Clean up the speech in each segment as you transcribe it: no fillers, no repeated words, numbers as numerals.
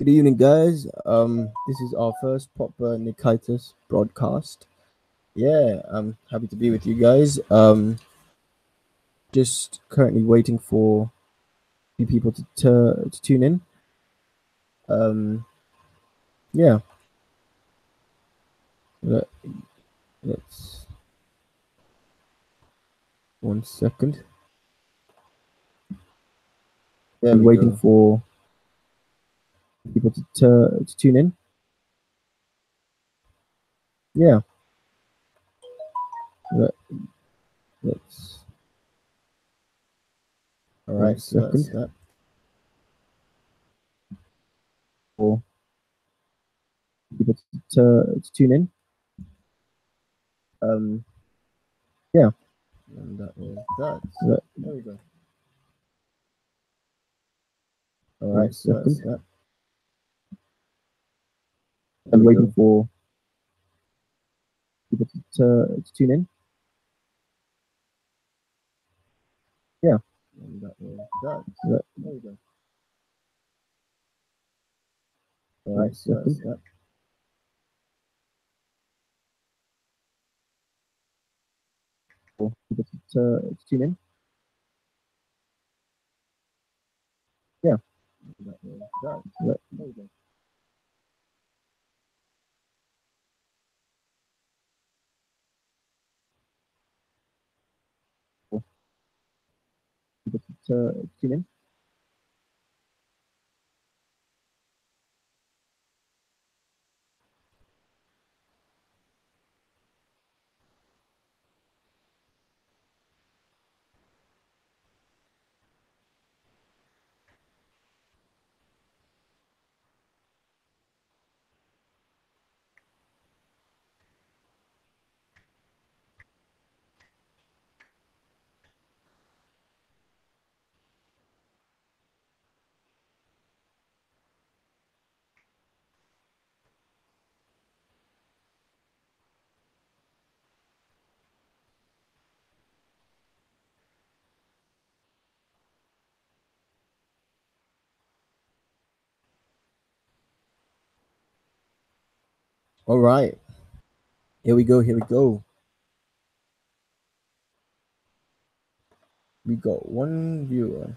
Good evening, guys. This is our first proper Nikitas broadcast. Yeah, I'm happy to be with you guys. Just currently waiting for a few people to tune in. Um, yeah, let, let's 1 second. There we Waiting go. for people to tune in. Yeah, let's All right, so that's 1 second. that. For people to tune in. Yeah, And that was that. There we go. All right, so that's that. I'm we waiting go. for people to tune in. Yeah, And that was that. There we go. All right, so that's that. for people to tune in. Yeah, And that was that. There we go. for people to tune in. All right, here we go. Here we go. We got one viewer.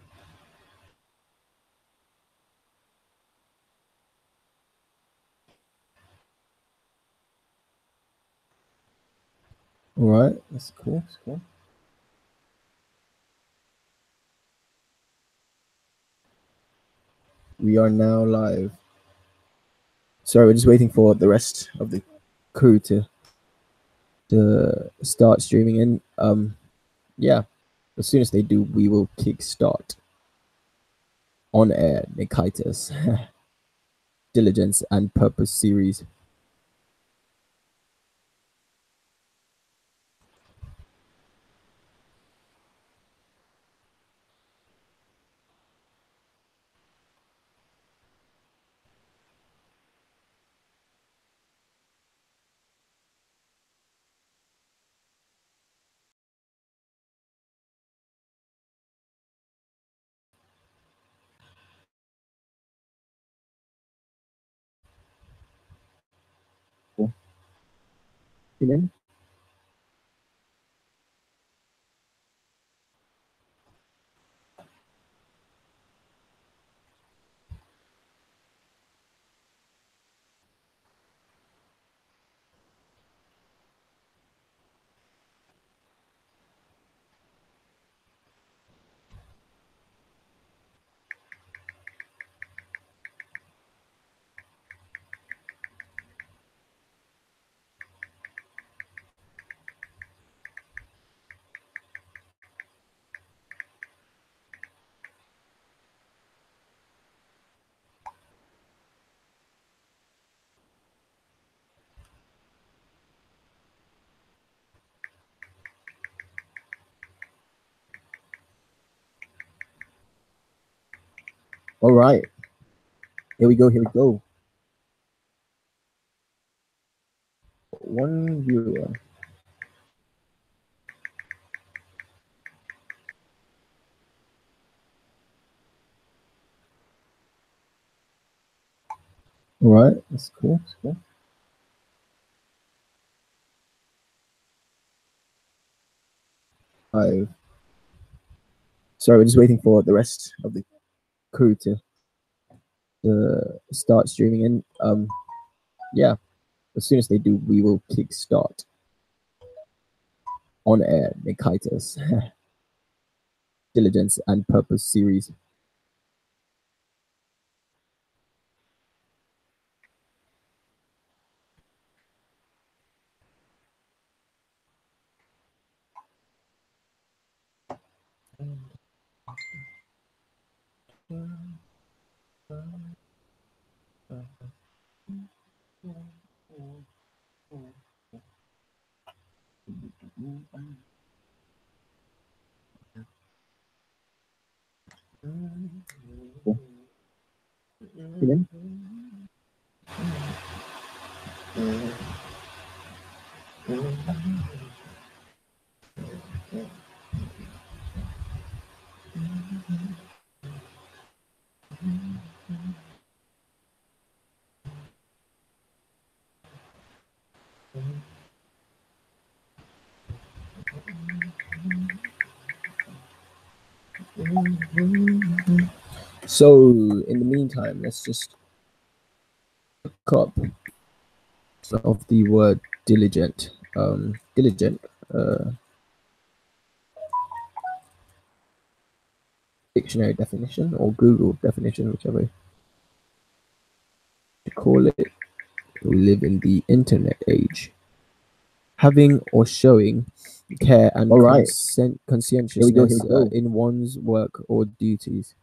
All right, that's cool. That's cool. We are now live. Sorry, we're just waiting for the rest of the crew to start streaming in. Yeah, as soon as they do, we will kickstart on air Nikitas Diligence and Purpose series. Tune in. All right, here we go. Here we go. One viewer. All right, that's cool. That's cool. I've Sorry, we're just waiting for the rest of the crew to start streaming in. Yeah, as soon as they do, we will kickstart on air Nikita's Diligence and Purpose series. Again? So, in the meantime, let's just look up of the word diligent. Diligent. Dictionary definition or Google definition, whichever you call it. We live in the internet age. Having or showing care and conscientiousness in one's work or duties.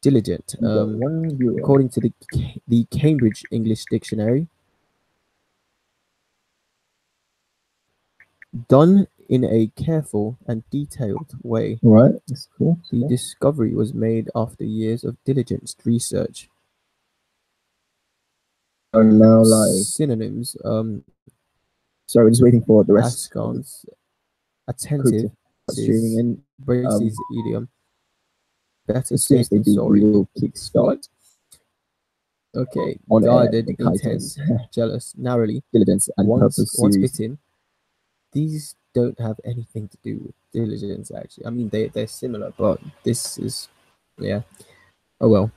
Diligent. According to the Cambridge English Dictionary, done in a careful and detailed way. Right, that's cool. The discovery was made after years of diligent research. Are now live. Synonyms. Sorry, we're just waiting for the rest. Askance, attentive, streaming in, braces, idiom. Better safe than sorry. We will kickstart. Okay, guarded, intense, jealous, narrowly, diligence, and once bitten. These don't have anything to do with diligence, actually. I mean, they're similar, but this is, yeah. Oh well.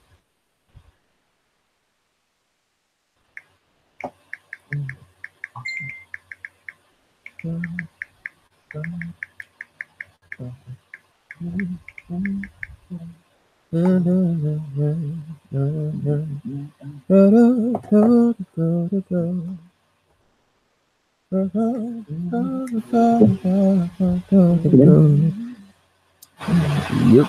Yep.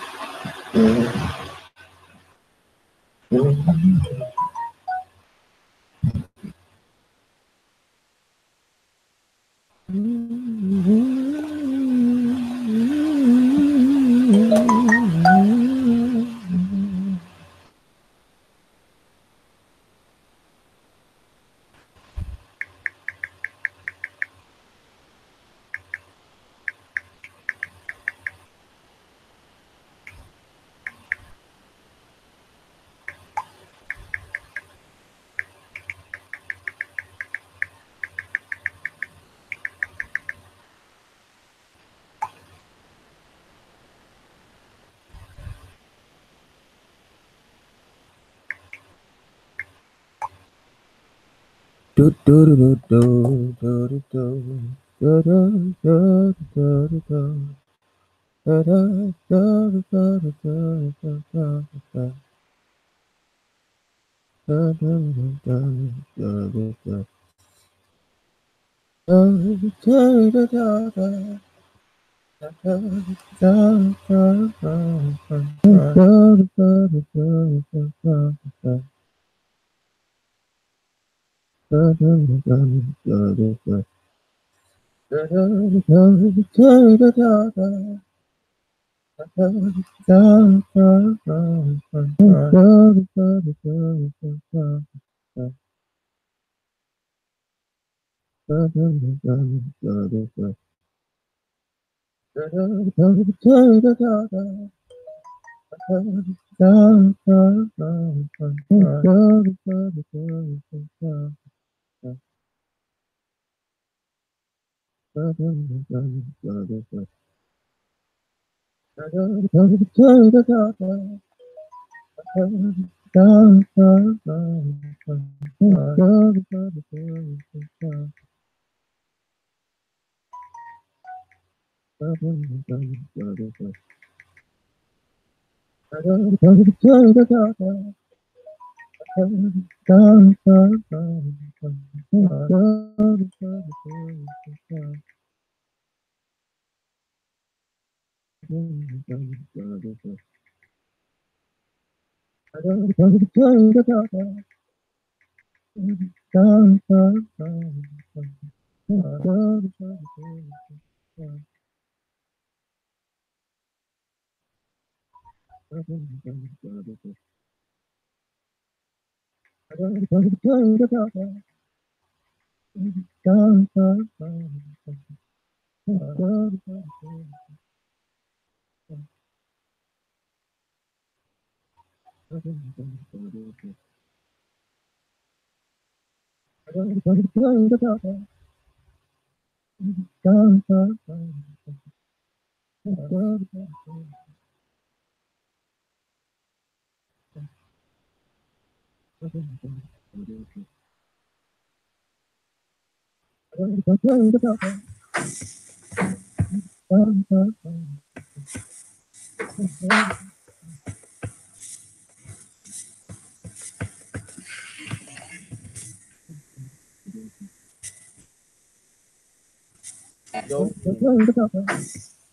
Yo,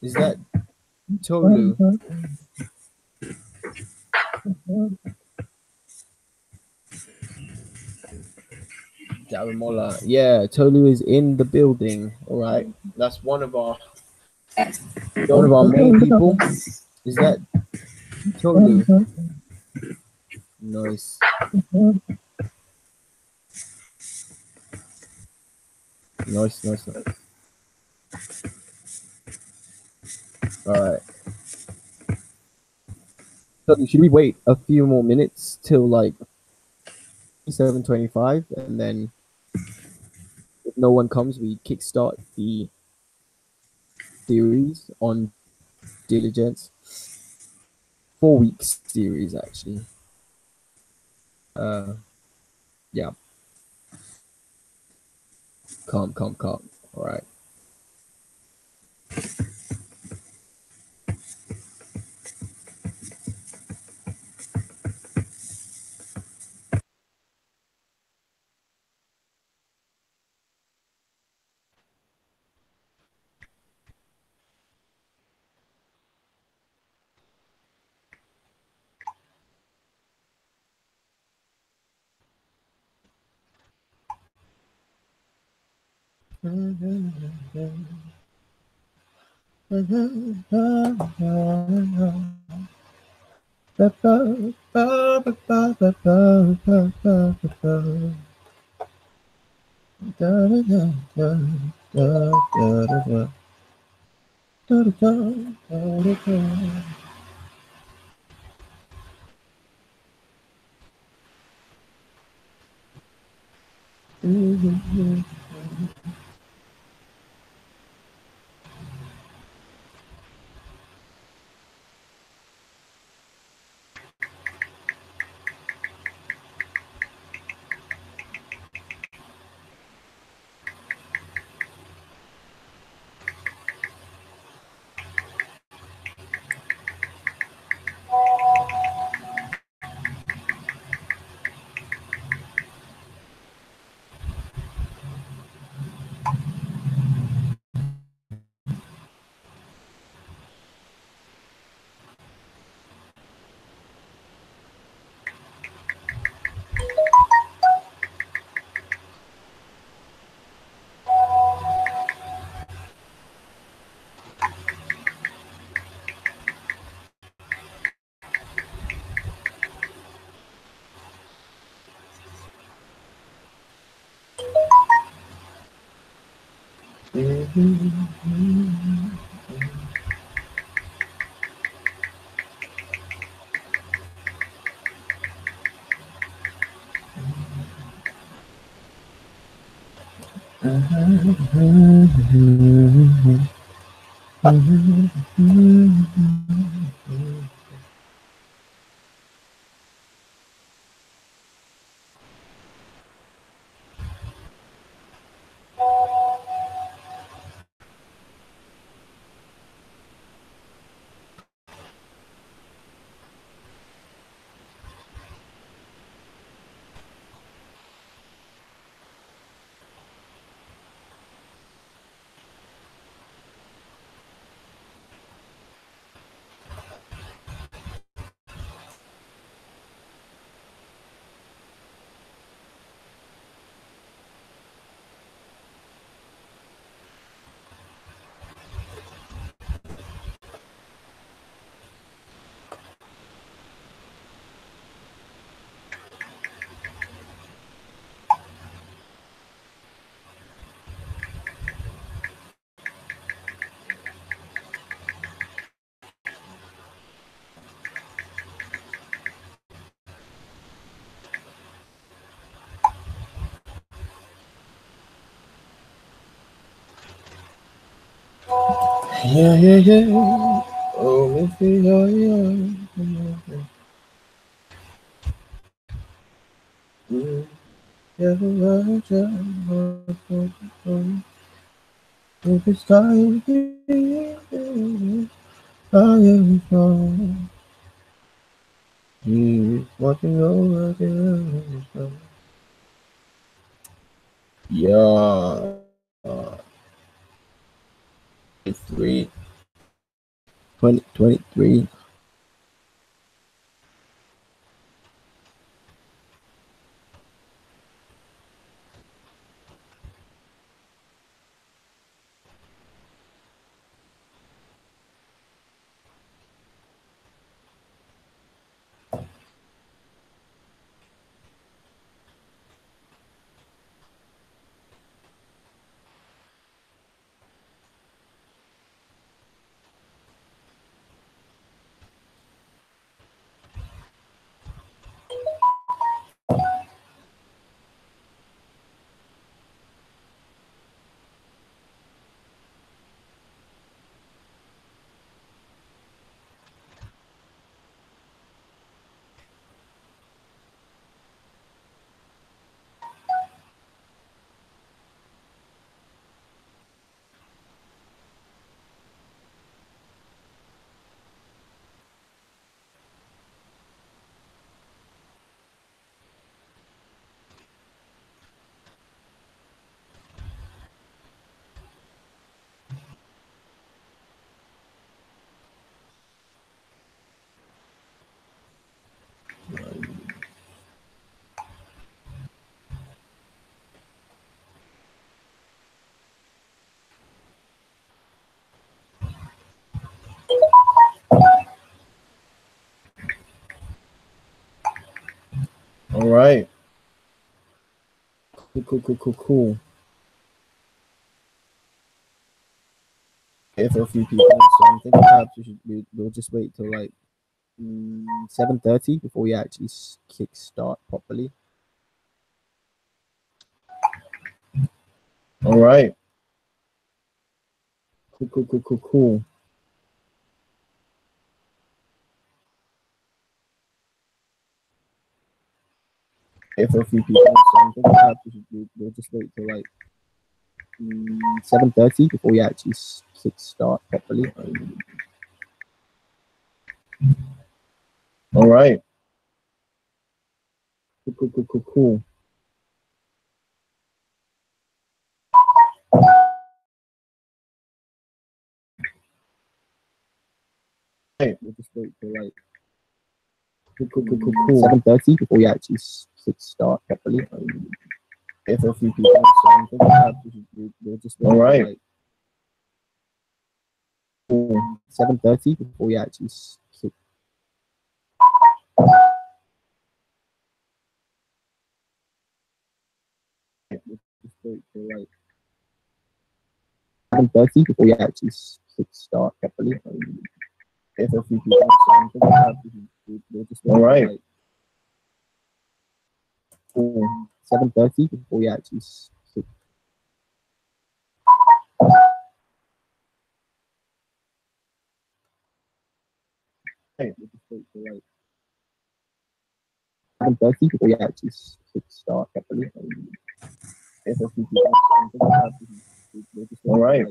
is that Tolu? Daramola. Yeah, Tolu is in the building. All right, that's one of our main people. Is that Tolu? Nice, nice. All right. So should we wait a few more minutes till like 7:25, and then if no one comes, we kickstart the series on Diligence. 4 week series actually. Uh, yeah, calm. All right. Yeah, yeah, yeah. Oh, if you are young. If it's time, I am strong. He's watching over the Yeah. 23. 2023. All right. Cool. If for a few people, so I'm thinking perhaps we'll just wait till like 7:30 before we actually kick start properly. All right. Cool. If for a few people, so I'm thinking perhaps we'll just wait till like 7:30 before we actually kick start properly. All right. Cool. Hey, we'll just wait till like cool. 7:30 before we actually kick start properly. If for a few people, so I'm thinking perhaps we'll just wait. All right. Till, like 7:30 before we actually kick. We'll just wait till like 7:30 before we actually kick start properly. If for a few people, so I'm thinking perhaps we'll just wait. All right. Till, like 7:30 before we actually kick. Hey, we'll just wait for like 7:30 before we actually start properly. If a few people we'll just all right.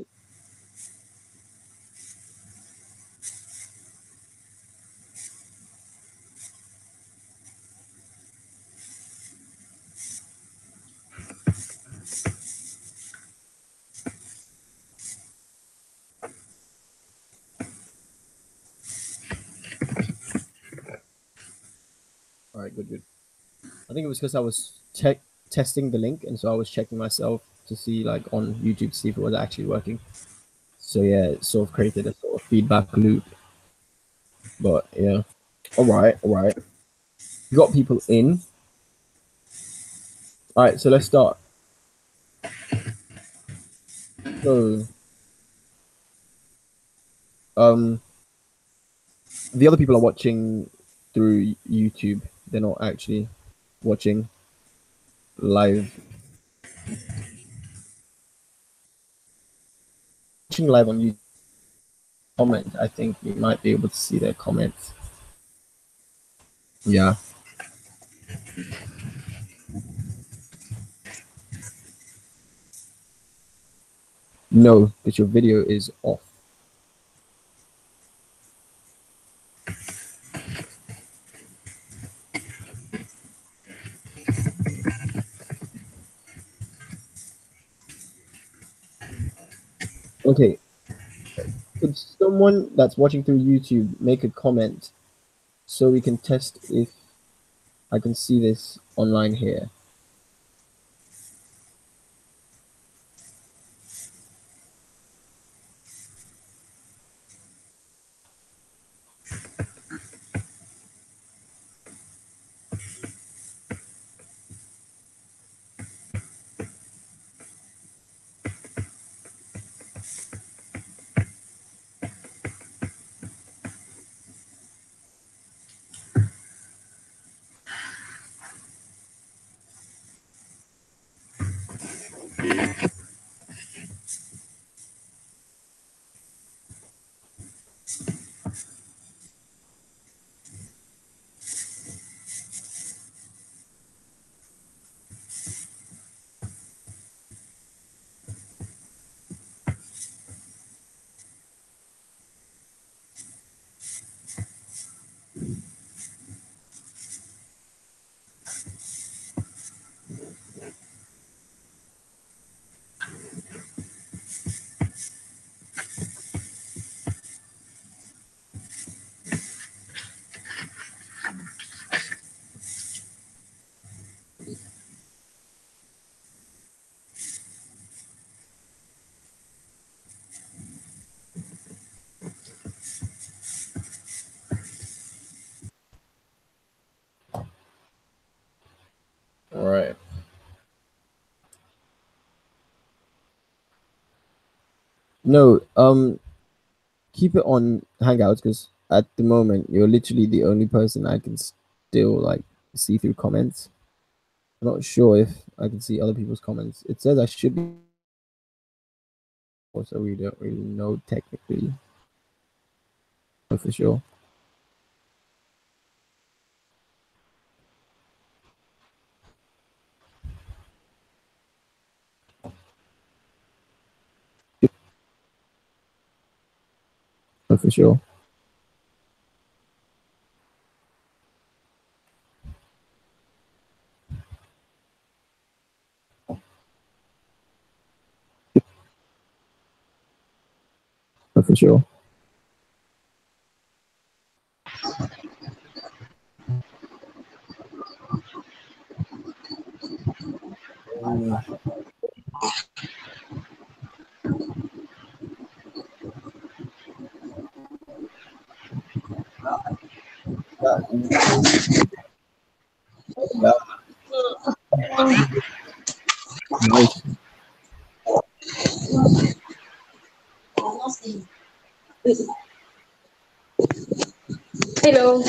All right, good, good. I think it was because I was testing the link, and so I was checking myself to see, like, on YouTube, to see if it was actually working. So yeah, it sort of created a sort of feedback loop. But yeah, All right, all right. you got people in. All right, so let's start. So, um, the other people are watching through YouTube. They're not actually watching live. Watching live on YouTube. Comment. I think you might be able to see their comments. Yeah. No, because your video is off. Okay. Could someone that's watching through YouTube make a comment so we can test if I can see this online here? All right. No, keep it on Hangouts because at the moment you're literally the only person I can still like see through comments. I'm not sure if I can see other people's comments. It says I should be, so we don't really know technically for sure. For sure. For sure. Yeah. Nice. Hello.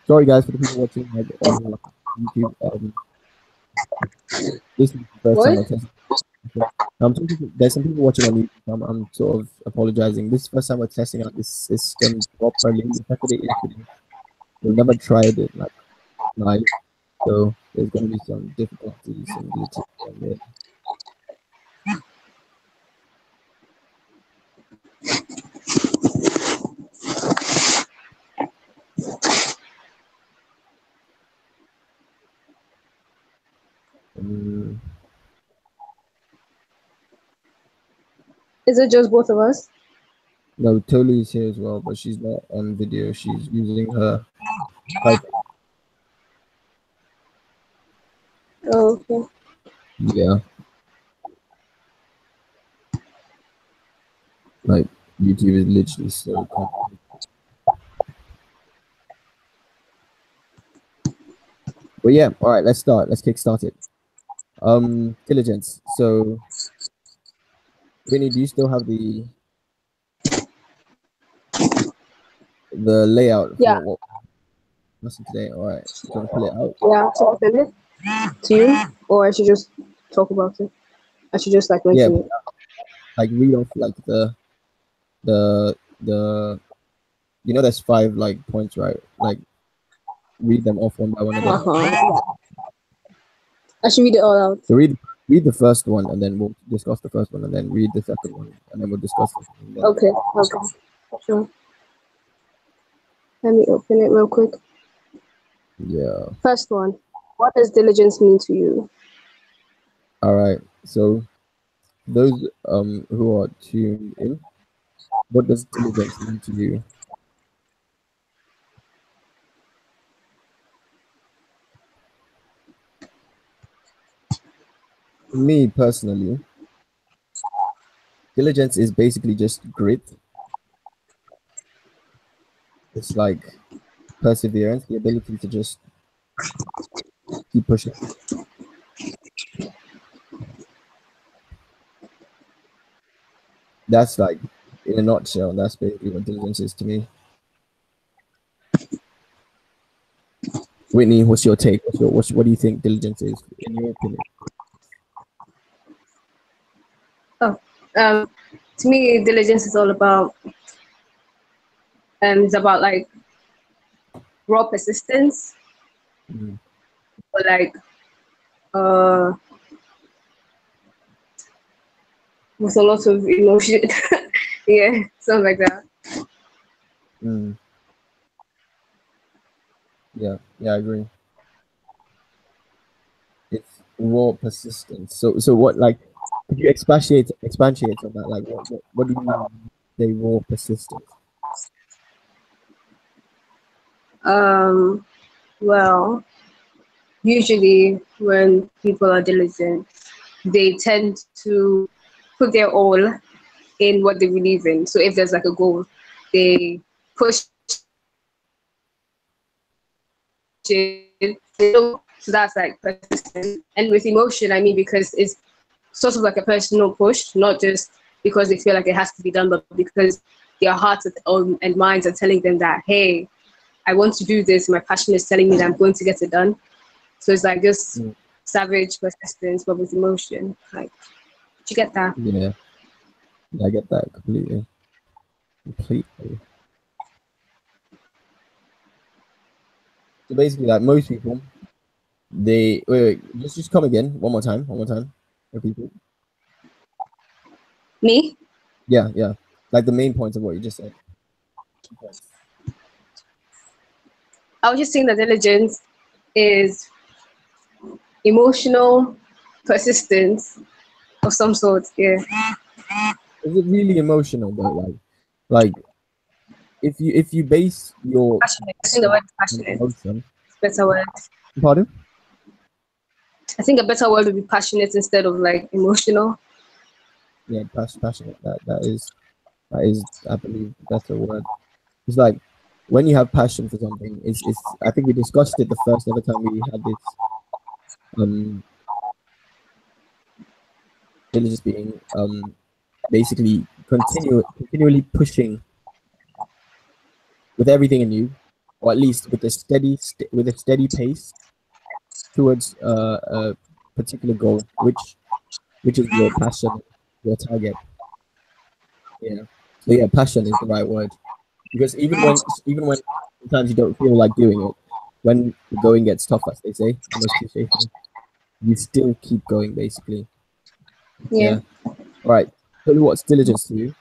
Sorry guys for the people watching like on YouTube. This is the first time What? I tested. There's some people watching on YouTube. I'm sort of apologizing. This is the first time we're testing out this system properly. We tested it yesterday. We've never tried it like live, so there's going to be some difficulties, some glitches on there. Um, Is it just both of us? no, Tolu is here as well, but she's not on video. She's using her iPhone. Oh, okay. Yeah, like YouTube is literally so complicated. But yeah, all right, let's start. Let's kickstart it. Diligence. So, Winnie, do you still have the layout for Yeah. what we're listening today? All right, do you want to pull it out? Yeah. So I'll send it to you, or I should just talk about it. I should just like mention it. Like read off like the there's 5 like points, right? Like read them off one by one again. I should read it all out. So read the first one, and then we'll discuss the first one, and then read the second one, and then we'll discuss the second one. Okay. Sure. Let me open it real quick. Yeah. First one. What does diligence mean to you? All right. So those who are tuned in, what does diligence mean to you? For me personally, diligence is basically just grit. It's like perseverance, the ability to just keep pushing. That's like, in a nutshell, that's basically what diligence is to me. Whitney, what's your take? What do you think diligence is, in your opinion? To me, diligence is all about, it's about like raw persistence, but like, with a lot of emotion. Yeah, something like that. Yeah, I agree. It's raw persistence. So what, like, could you expatiate on that? Like, what do you mean they raw persistence? Well, usually when people are diligent, they tend to put their all in what they believe in. So if there's like a goal, they push it. So that's like persistent. And with emotion, I mean, because it's sort of like a personal push, not just because they feel like it has to be done, but because their hearts and minds are telling them that, hey, I want to do this. My passion is telling me that I'm going to get it done. So it's like just savage persistence, but with emotion. Like, did you get that? Yeah, I get that completely. So basically, like most people, they wait. Just come again. One more time. Repeat it. Me? Yeah. Like the main points of what you just said. I was just saying that diligence is emotional persistence of some sort. Yeah. Is it really emotional though? Like if you base your Passionate. I think the word is passionate. emotion. Better word. Pardon? I think a better word would be passionate instead of like emotional. Yeah, passionate. That is, I believe, a better word. It's like when you have passion for something. It's. I think we discussed it the first ever time we had this. Really just being basically continually pushing with everything in you, or at least with a steady pace towards a particular goal, which which is your passion, your target. Yeah. So yeah, passion is the right word because even when sometimes you don't feel like doing it, when the going gets tough, as they say, the most cliche thing, you still keep going. Basically, Yeah. yeah. All right. Tell you what's diligence to you.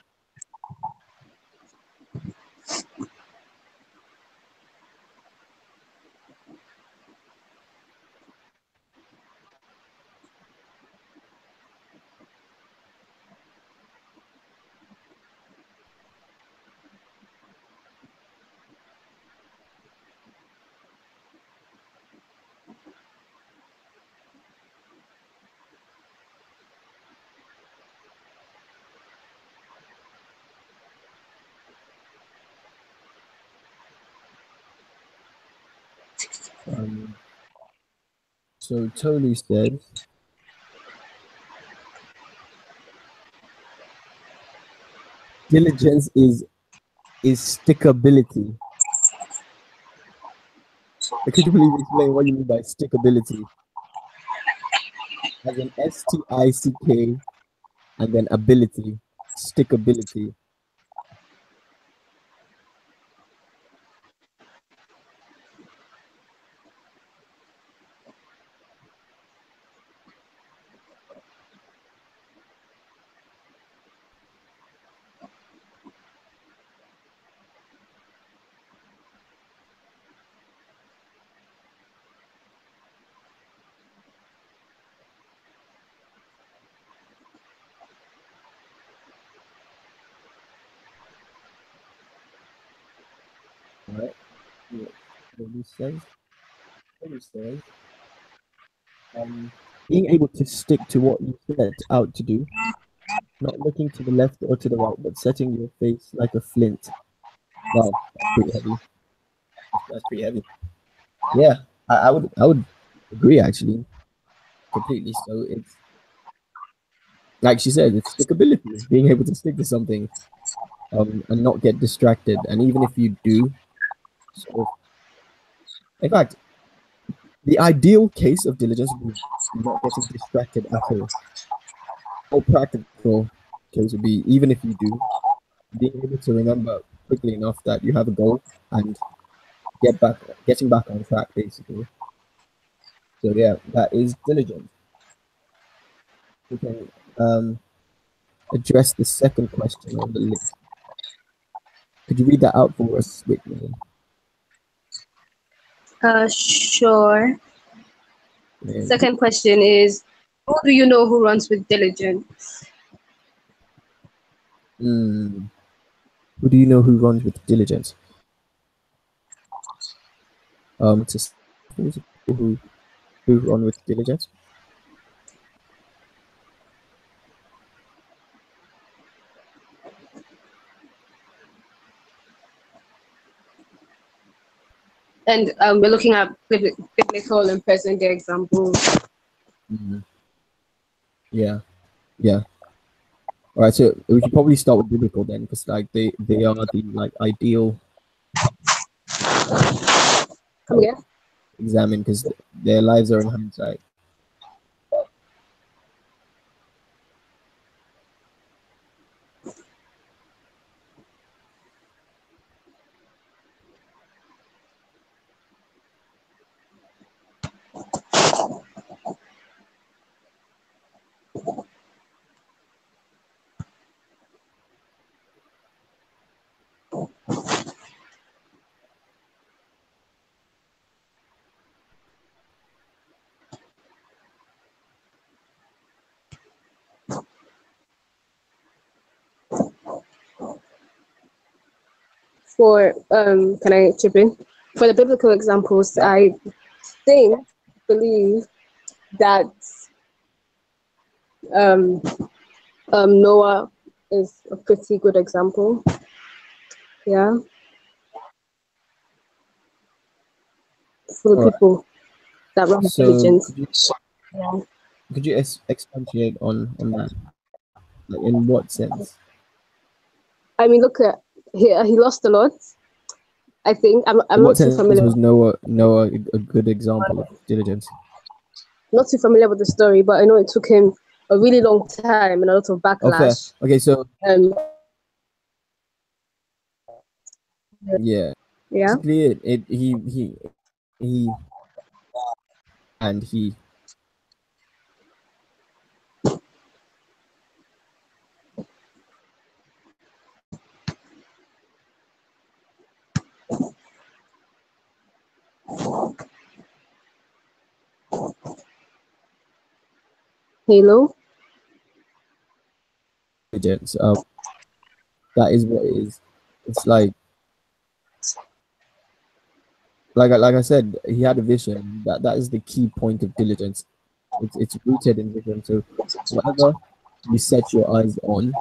Um, so Tolu says diligence is stickability. Could you please explain what you mean by stickability? As in STICK and then ability, stickability. All right. Yeah. Tolu says, Tolu says, being able to stick to what you set out to do, not looking to the left or to the right, but setting your face like a flint. Wow, that's pretty heavy. That's pretty heavy. Yeah, I would agree actually completely. So it's like she said, it's stickability, being able to stick to something, and not get distracted. And even if you do, sort of, in fact, the ideal case of diligence would be not getting distracted at all. More practical case would be even if you do, being able to remember quickly enough that you have a goal and getting back on track basically. So yeah, that is diligence. We can address the second question on the list. Could you read that out for us, Whitney? Sure. Yeah. Second question is, who do you know who runs with diligence? Mm. Who do you know who runs with diligence? To people who run with diligence. And we're looking at biblical and present day examples. Mm. Yeah, yeah. All right, so we should probably start with biblical then, because like they are the like ideal Come again? examine because their lives are in hindsight. For can I chip in? For the biblical examples, Yeah. I believe that um, Noah is a pretty good example. Yeah, for the All right. people that run with So diligence. Yeah. could you expatiate on that? Like in what sense? I mean, look at he lost a lot. I think I'm In what not too sense familiar. was Noah a good example of diligence? Not too familiar with the story, but I know it took him a really long time and a lot of Oh, fair. backlash. Okay, so Um, yeah, yeah. basically he and he Halo. diligence. That is what it is. It's like I said, he had a vision. That is the key point of diligence. It's rooted in vision. So whatever you set your eyes on,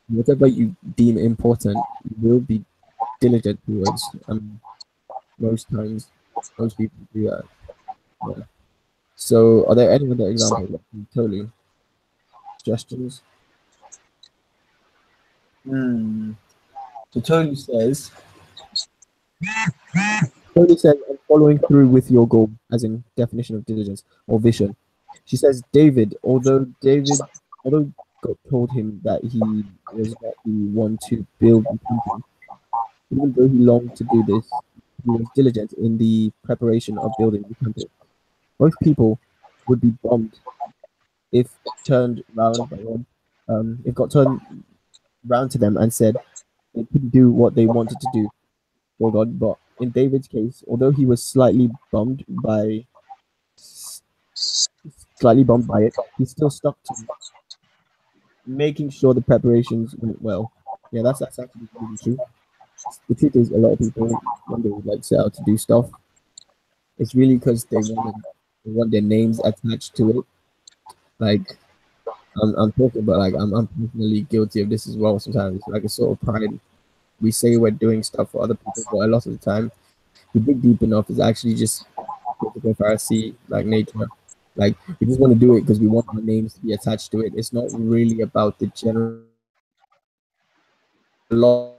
whatever you deem important, you will be diligent towards. Most times, most people do that. Yeah. So, are there any other examples? Totally suggestions. So Tony says, I'm following through with your goal, as in definition of diligence or vision. She says, although God told him that he was not the one to build the temple, even though he longed to do this, he was diligent in the preparation of building the temple. Most people would be bummed if turned round by God, if God turned round to them and said they couldn't do what they wanted to do for God. But in David's case, although he was slightly bummed by it, he still stuck to making sure the preparations went well. Yeah, that's actually really true. The truth is, a lot of people when they like set out to do stuff, it's really because they want their names attached to it. Like I'm talking about like I'm personally guilty of this as well. Sometimes like a sort of pride. We say we're doing stuff for other people, but a lot of the time, we dig deep enough is actually just typical Pharisee like nature. Like we just want to do it because we want our names to be attached to it. It's not really about the general. A lot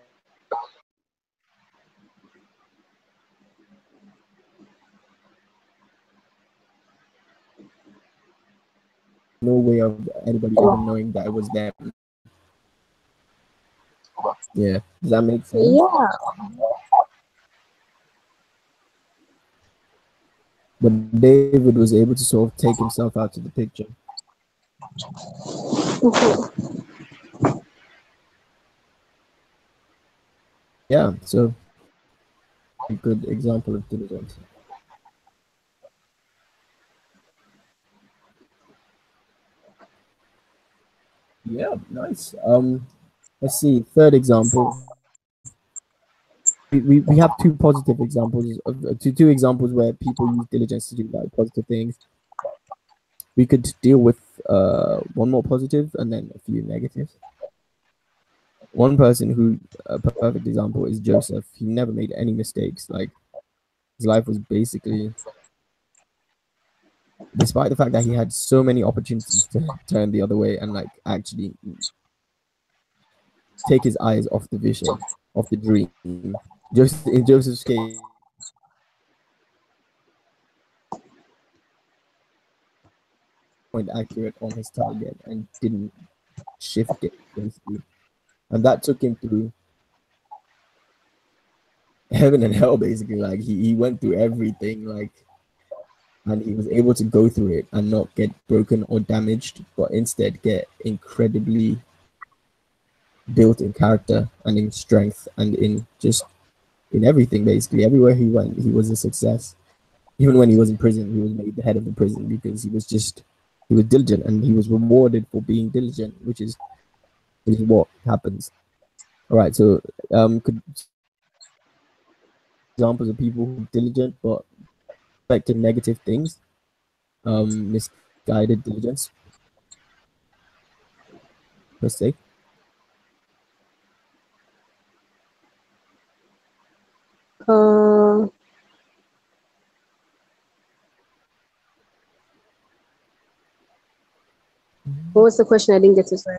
no way of anybody ever knowing that it was them. Yeah, does that make sense? Yeah. But David was able to sort of take himself out of the picture. Yeah, so a good example of diligence. Yeah, nice. Let's see. Third example. We have two positive examples of two examples where people use diligence to do like positive things. We could deal with one more positive and then a few negatives. One person who a perfect example is Joseph. He never made any mistakes. Like his life was basically, despite the fact that he had so many opportunities to turn the other way and like actually take his eyes off the vision, off the dream. Just in Joseph's case, point accurate on his target and didn't shift it basically, and that took him through heaven and hell basically. Like he went through everything, like, and he was able to go through it and not get broken or damaged, but instead get incredibly built in character and in strength and in just in everything basically. Everywhere he went, he was a success. Even when he was in prison, he was made the head of the prison because he was diligent and he was rewarded for being diligent, which is what happens. All right, so could examples of people who are diligent but expecting negative things, misguided diligence per se. Uh, what was the question? I didn't get to say.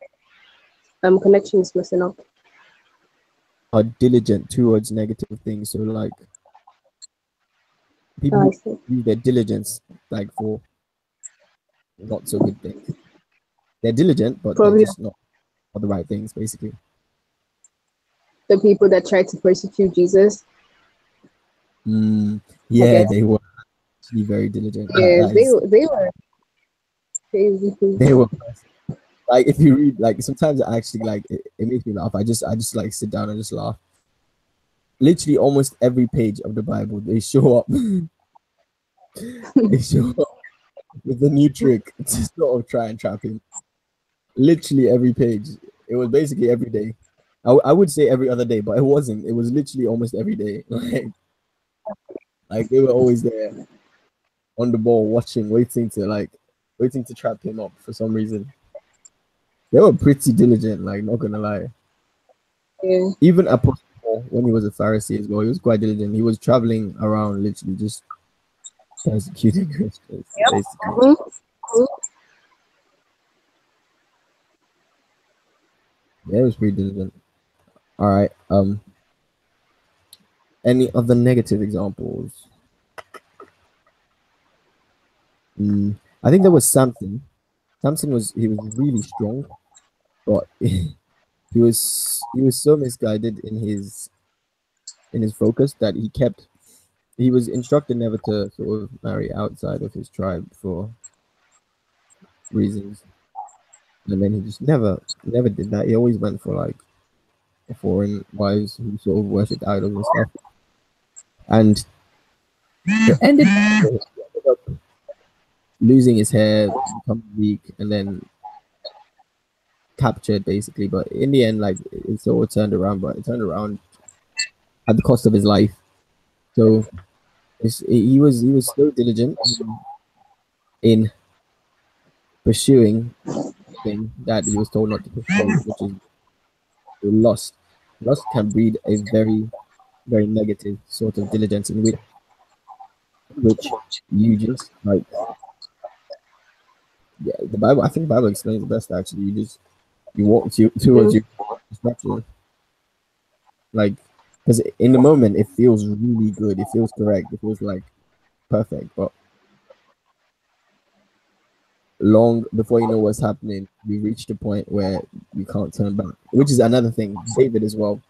Connection is messing up. Are diligent towards negative things. So like people I who see. use their diligence like for not so good things. they're diligent, but they're Probably just not for the right things, basically. the people that tried to persecute Jesus. I Yeah, guess. they were actually very diligent. Yeah, That is, they were crazy they people. were like, if you read, like, sometimes I actually like it makes me laugh. I just like sit down and just laugh. Literally almost every page of the Bible, they show up. They show up with a new trick to sort of try and trap him. Literally every page. It was basically every day. I would say every other day, but it wasn't. It was literally almost every day. Like they were always there on the ball, watching, waiting to trap him up for some reason. They were pretty diligent. Like, not gonna lie. Yeah. Even Apostle Paul, when he was a Pharisee as well, he was quite diligent. He was traveling around, literally just persecuting Christians, basically. Mhm. Yeah, it was pretty diligent. All right. Any other negative examples? I think there was Samson. Samson was he was really strong, but he was so misguided in his focus that he was instructed never to sort of marry outside of his tribe for reasons, and then he just never did that. He always went for like foreign wives who sort of worshipped idols and stuff, and it ended badly. He ended up losing his hair, becoming weak, and then captured basically. But in the end, like it sort of turned around, but it turned around at the cost of his life. So he was so diligent in pursuing thing that he was told not to pursue, which is lust. Lust can breed a very, very negative sort of diligence in which you just like, yeah, the Bible. I think the Bible explains it best actually. You walk towards Mhm. your destruction, like, because in the moment it feels really good, it feels correct, it feels like perfect, but long before you know what's happening, we reach the point where we can't turn back. Which is another thing. David as well.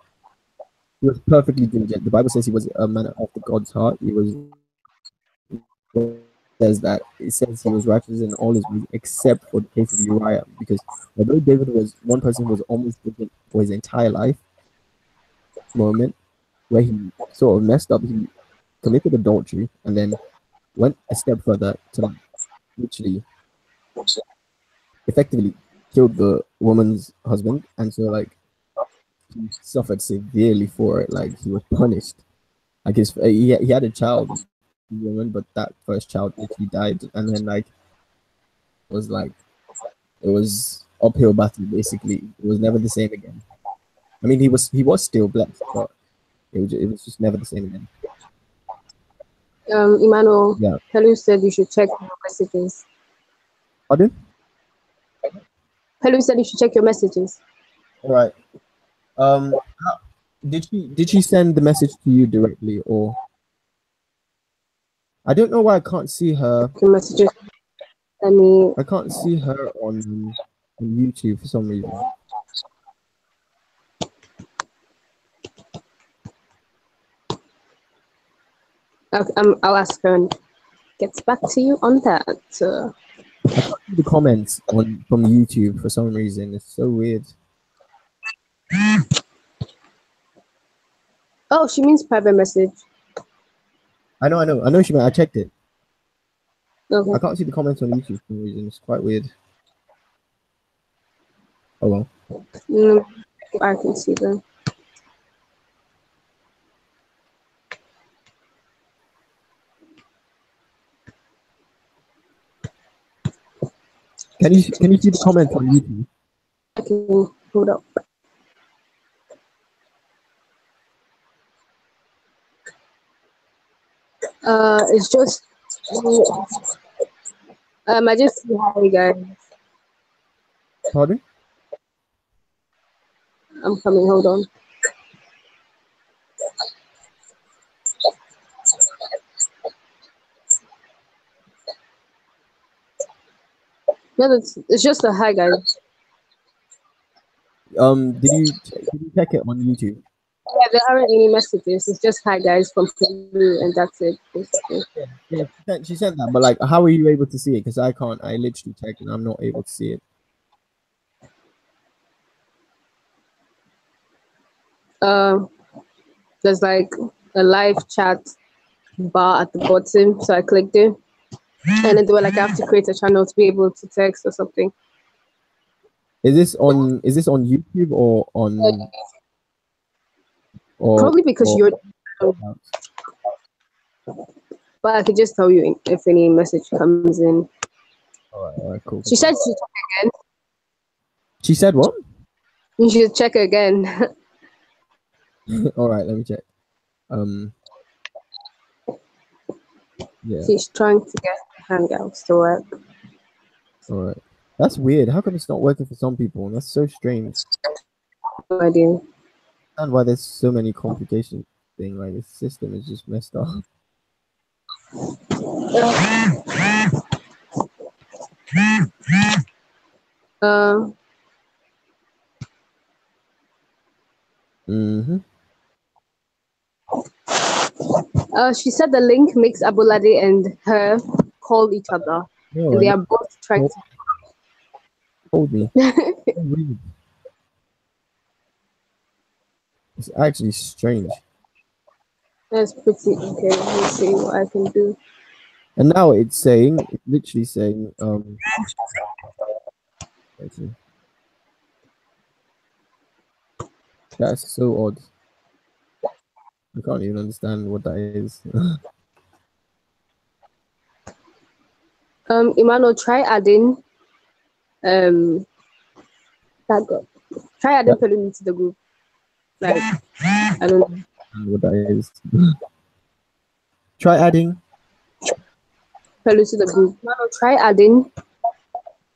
He was perfectly diligent. The Bible says he was a man after God's heart. He was says that it says he was righteous in all his ways, except for the case of Uriah, because although David was one person who was almost diligent for his entire life, moment where he sort of messed up, he committed adultery and then went a step further to like literally effectively killed the woman's husband, and so like he suffered severely for it. Like he was punished. Like he had a child with the woman, but that first child literally died, and then like was like it was uphill battle basically. It was never the same again. I mean, he was still blessed, but it was just never the same again. Emmanuel, Yeah. Helu said you should check your messages. Pardon? Helu said you should check your messages. All right. Did she send the message to you directly, or I don't know why I can't see her. Your messages. I mean, I can't see her on YouTube for some reason. I'll ask her and get back to you on that. I can't see the comments on from YouTube for some reason. It's so weird. Oh, she means private message. I know. She. I checked it. Okay. I can't see the comments on YouTube for some reason. It's quite weird. Oh well. Mm, I can see them. Can you see the comments on YouTube? I can hold up. It's just I just see hi guys. Pardon? I'm coming. Hold on. Yeah, it's just a hi guys. Did you check it on YouTube? Yeah, there aren't any messages. It's just hi guys from Peru, and that's it, basically. Yeah, yeah. She sent that, but like, how are you able to see it? Because I can't. I literally checked and I'm not able to see it. Um, there's like a live chat bar at the bottom, so I clicked it, and then they were like, I have to create a channel to be able to text or something. Is this on YouTube or Probably because or you're, but I could just tell you if any message comes in. all right, cool, She cool. said she check again. She said what? You should check again. All right, let me check. Yeah. She's trying to get Hangouts to work. All right. That's weird. How come it's not working for some people? That's so strange. No idea. And why there's so many complications. Thing like this system is just messed up. Uh, Mm-hmm. she said the link makes Abolade and her call each other, No, and I they know. are both trying Told me. to. So weird. It's actually strange. That's pretty okay. Let me see what I can do. And now it's literally saying, let's see. That's so odd. I can't even understand what that is. Emmanuel, try adding that girl. Try adding Pelumi to the group. Like I don't know. What that is. Try adding. Pelu to the group. Emmanuel, try adding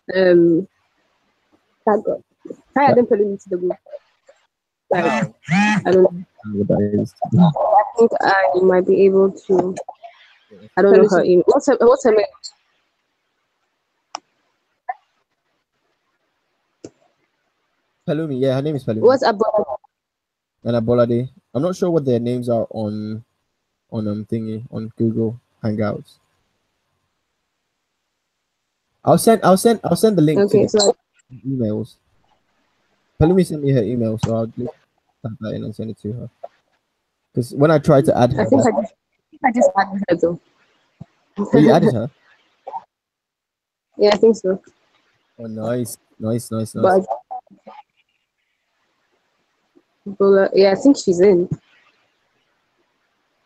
that girl. Try adding Pelumi to the group. Like I don't know. What that is. I think I might be able to. I don't know her email. What's her name? Palumi, yeah, her name is Palumi. What's about And Abolade. I'm not sure what their names are on thingy on Google Hangouts. I'll send the link to okay, the so emails. Palumi sent me her email, so I'll just type that in and send it to her. Because when I tried to add her, I just added her though. oh, you added her? Yeah, I think so. Oh, nice. But yeah, I think she's in.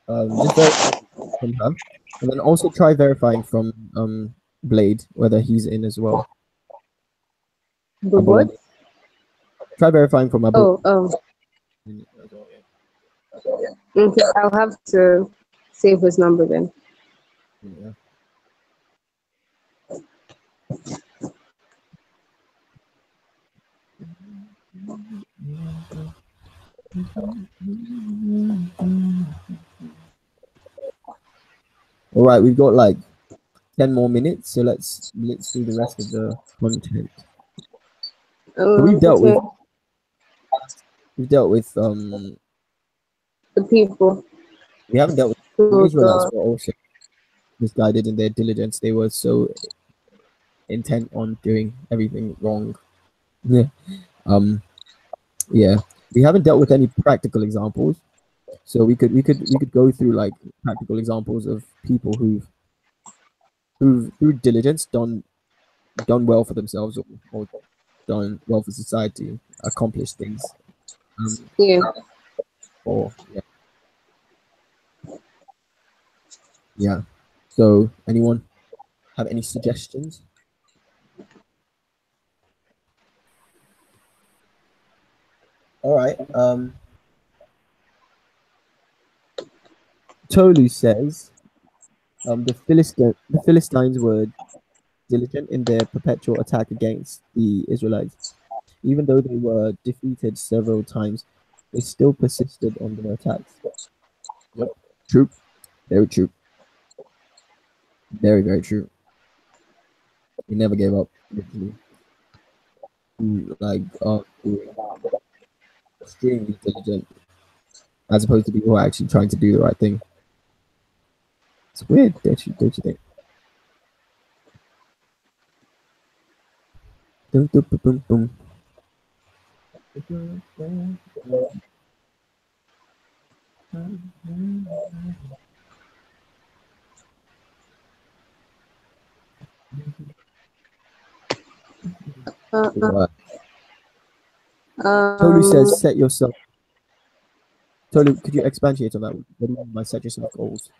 Just verify from her, and then also try verifying from Blade whether he's in as well. The what? Abolade. Try verifying from Abolade. Oh. Okay, I'll have to save his number then. Yeah. All right, we've got like 10 more minutes, so let's do the rest of the content. So we've dealt Okay. with The people. we haven't dealt with the who Israelites, the- were also misguided in their diligence. They were so intent on doing everything wrong. Yeah. Yeah. We haven't dealt with any practical examples. So we could go through like practical examples of people who've through diligence done well for themselves or done well for society, accomplished things. Yeah. Or yeah. So anyone have any suggestions? All right. Tolu says the Philistines were diligent in their perpetual attack against the Israelites. Even though they were defeated several times, they still persisted on their attacks. Yep. True. Very true. Very, very true. He never gave up. Literally, like extremely intelligent, as opposed to people who are actually trying to do the right thing. It's weird, don't you think? Dum, dum, dum, dum, Uh, Right. uh, Tolu says, um, set yourself. Tolu, could you expatiate on that? What do you mean by set yourself goals?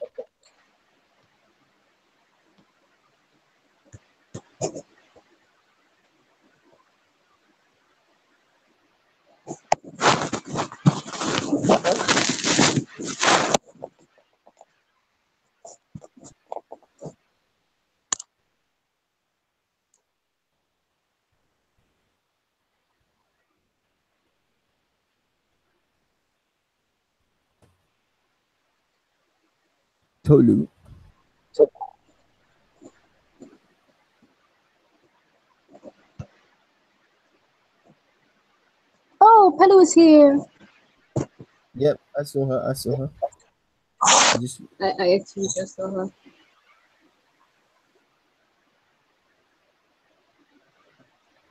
Tolu. oh, Penny was here. Yep, I saw her. I saw her. I just I actually just saw her.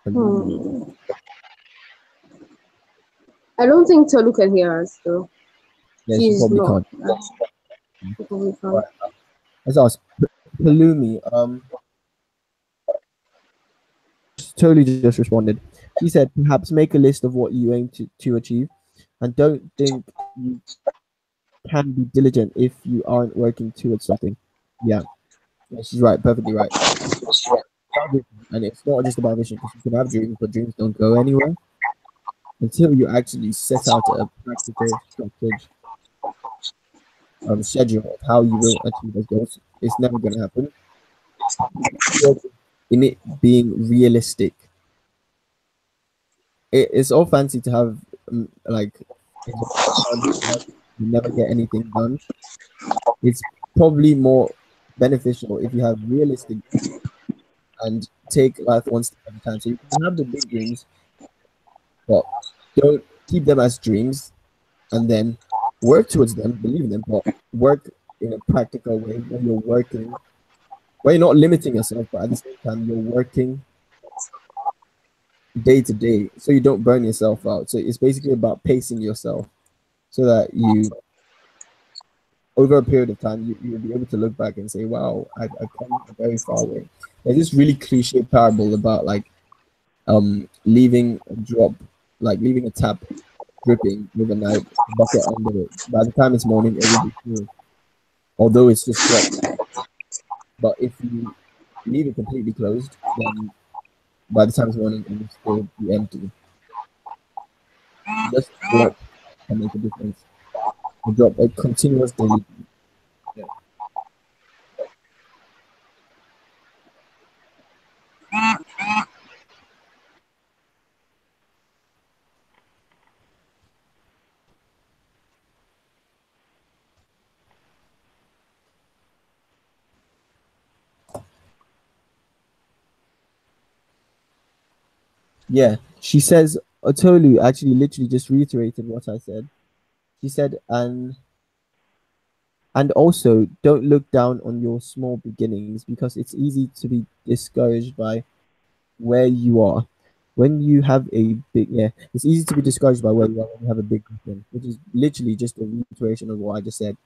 Hmm. I don't think Tolu can hear us though. yeah, she She's probably not. can't. She probably can't. Right. Let's ask Palumi. Totally just responded. She said, perhaps make a list of what you aim to achieve, and don't think you can be diligent if you aren't working towards something. Yeah, yeah, she's right, perfectly right. And it's not just about vision, because you can have dreams, but dreams don't go anywhere until you actually set out a practical, structured schedule of how you will achieve those goals. It's never going to happen. In it being realistic, it's all fancy to have like you never get anything done. It's probably more beneficial if you have realistic and take life one step at a time. So you can have the big dreams, but don't keep them as dreams, and then work towards them, believe in them, but work in a practical way where you're working, where you're not limiting yourself, but at the same time you're working day to day so you don't burn yourself out. So it's basically about pacing yourself so that you over a period of time you'll be able to look back and say, wow, I've come a very far way. There's this really cliche parable about like leaving a drop, like leaving a tap dripping with a night bucket under it. By the time it's morning, it will be full, although it's just dropped. But if you leave it completely closed, then by the time it's morning, it will still be empty. Just work can make a difference. A drop, a continuous daily. Yeah. Yeah, she says Otolu actually literally just reiterated what I said. She said, and also don't look down on your small beginnings because it's easy to be discouraged by where you are. When you have a big it's easy to be discouraged by where you are when you have a big weekend, which is literally just a reiteration of what I just said.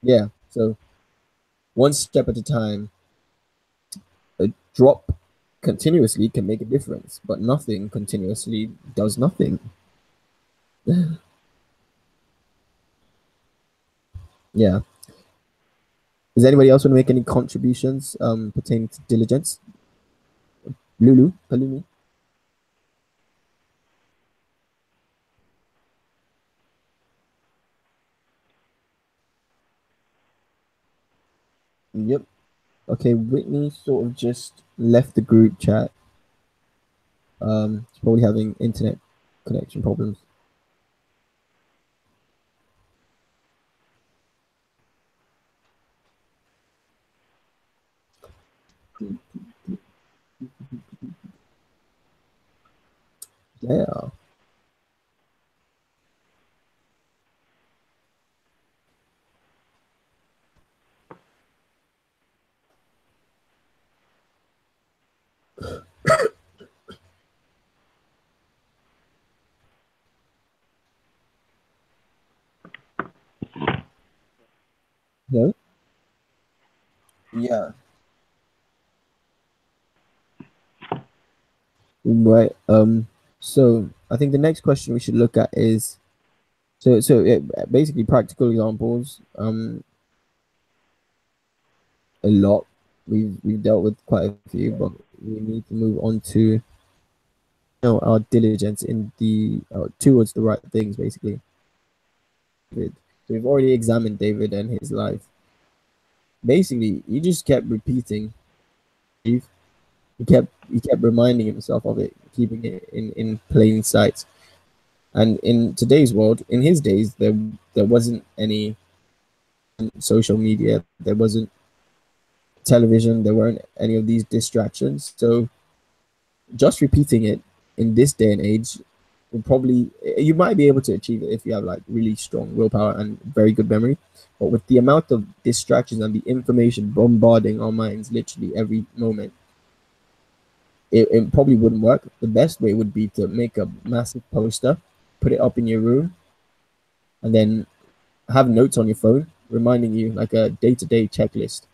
Yeah. So one step at a time, a drop continuously can make a difference, but nothing continuously does nothing. Yeah. Does anybody else want to make any contributions pertaining to diligence? Lulu, Palumi? Yep. Okay, Whitney sort of just left the group chat. She's probably having internet connection problems. Yeah. No? Yeah. Right. So I think the next question we should look at is basically practical examples. A lot. We've dealt with quite a few, but we need to move on to our diligence in the towards the right things. Basically, we've already examined David and his life. Basically, he just kept repeating. He kept reminding himself of it, keeping it in plain sight. And in today's world, in his days, there wasn't any social media, there wasn't television, there weren't any of these distractions. So just repeating it in this day and age will probably, you might be able to achieve it if you have like really strong willpower and very good memory. But with the amount of distractions and the information bombarding our minds literally every moment, it probably wouldn't work. The best way would be to make a massive poster, put it up in your room, and then have notes on your phone reminding you, like a day-to-day checklist,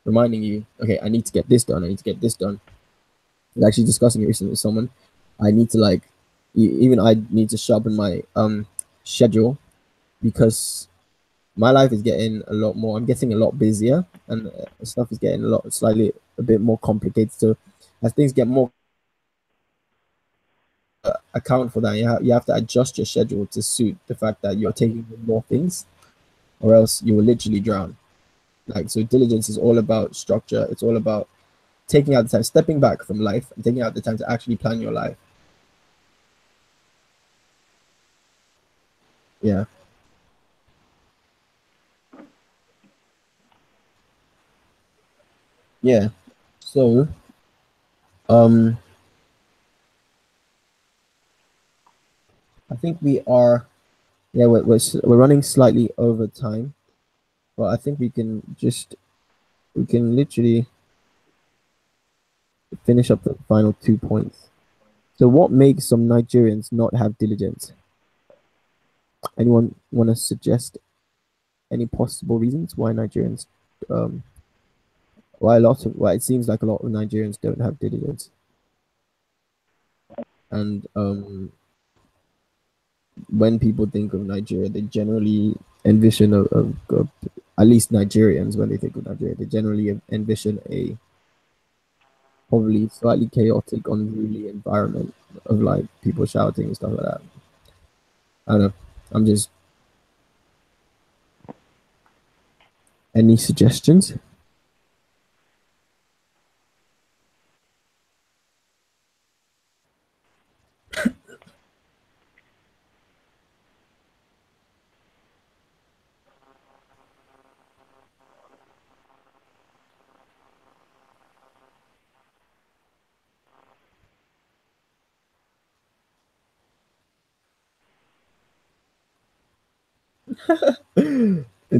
reminding you, okay, I need to get this done, I need to get this done. I was actually discussing it recently with someone. I need to like, even I need to sharpen my schedule, because my life is getting a lot more. I'm getting a lot busier, and stuff is getting slightly a bit more complicated. So as things get more, account for that. You have to adjust your schedule to suit the fact that you're taking on more things, or else you will literally drown. Like, so diligence is all about structure. It's all about taking out the time, stepping back from life, and taking out the time to actually plan your life. Yeah. Yeah. So, um, I think we are. Yeah, we're running slightly over time, but I think we can literally finish up the final 2 points. So, what makes some Nigerians not have diligence? Anyone want to suggest any possible reasons why Nigerians, um, why it seems like a lot of Nigerians don't have diligence? And when people think of Nigeria, they generally envision at least Nigerians, when they think of Nigeria, they generally envision a probably slightly chaotic, unruly environment of like people shouting and stuff like that. I don't know. I'm just, any suggestions?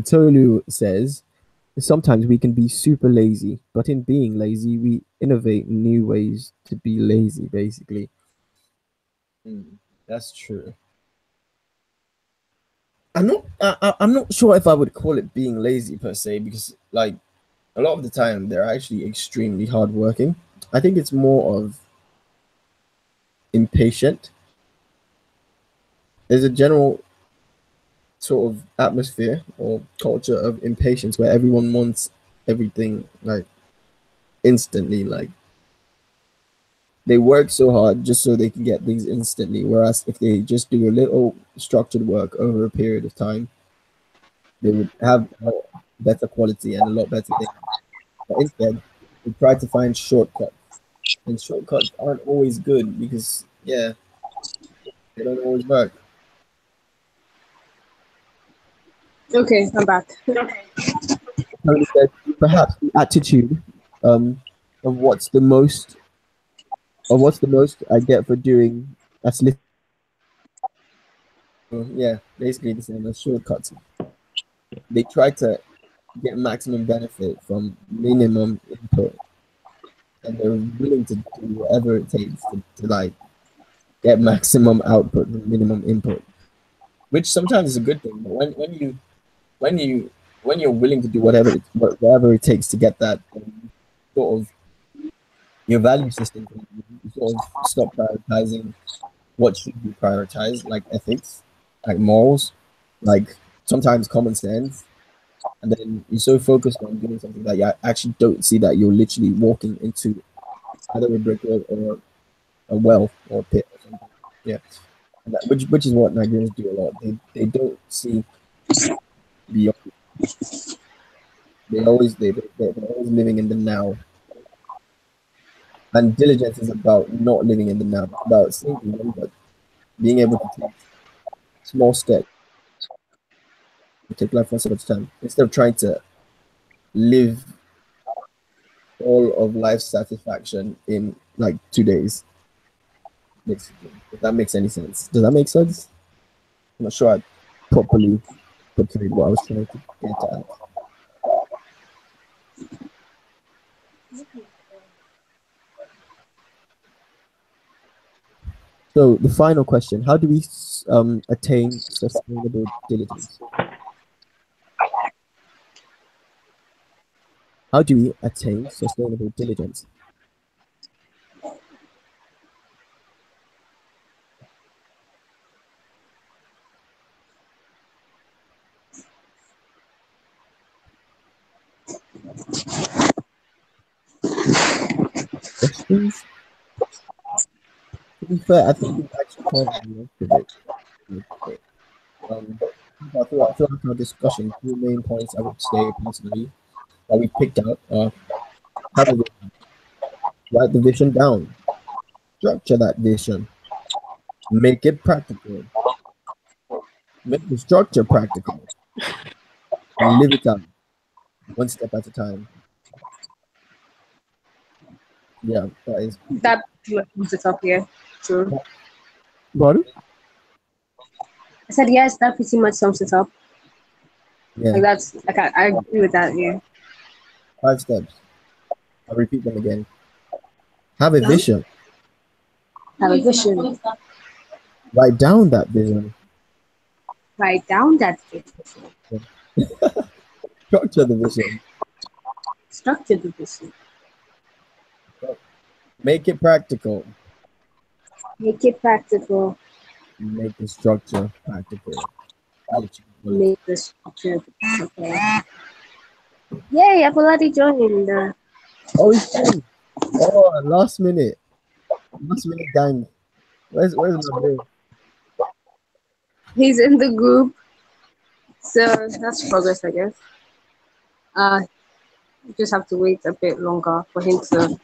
Tolu says, sometimes we can be super lazy, but in being lazy, we innovate new ways to be lazy, basically. That's true. I'm not sure if I would call it being lazy per se, because like a lot of the time they're actually extremely hardworking. I think it's more of impatient. There's a general sort of atmosphere or culture of impatience where everyone wants everything like instantly. Like, they work so hard just so they can get things instantly. Whereas if they just do a little structured work over a period of time, they would have a lot better quality and a lot better things. But instead, we try to find shortcuts, and shortcuts aren't always good because, yeah, they don't always work. Okay, I'm back. Tony said, perhaps the attitude um, of what's the most I get for doing That's yeah, basically the same as shortcuts. They try to get maximum benefit from minimum input, and they're willing to do whatever it takes to like get maximum output from minimum input, which sometimes is a good thing. But when you when you're willing to do whatever it takes to get that, sort of your value system, you sort of stop prioritizing what should be prioritized, like ethics, like morals, like sometimes common sense. And then you're so focused on doing something that you actually don't see that you're literally walking into either a brick wall or a well or a pit or something. Yeah, and which is what Nigerians do a lot. They don't see beyond. They're always living in the now. And diligence is about not living in the now. It's about seeing beyond, but being able to take small steps, take life one step at a time, instead of trying to live all of life's satisfaction in like 2 days. Basically, if that makes any sense. Does that make sense? I'm not sure I properly portrayed what I was trying to get at. So the final question: how do we attain sustainable diligence? How do we attain sustainable diligence? Questions? To be fair, I think we've actually covered most of it. Um, I feel like our discussion, two main points I would say personally that we picked out are have a vision, write the vision down, structure that vision, make it practical, make the structure practical, and live it out one step at a time. Yeah, that is. That sums it up here. So Pardon? I said yes, that pretty much sums it up. Yeah, Like that's like I agree with that, yeah. 5 steps. I'll repeat them again. Have a vision. Have a vision. Write down that vision. Write down that vision. Structure the vision. Structure the vision. Make it practical. Make it practical. Make the structure practical. Make the structure practical. Yay, I've already joined. Oh, it's in. Oh, last minute. Last minute gang. Where's my bro? He's in the group. So that's progress, I guess. You just have to wait a bit longer for him to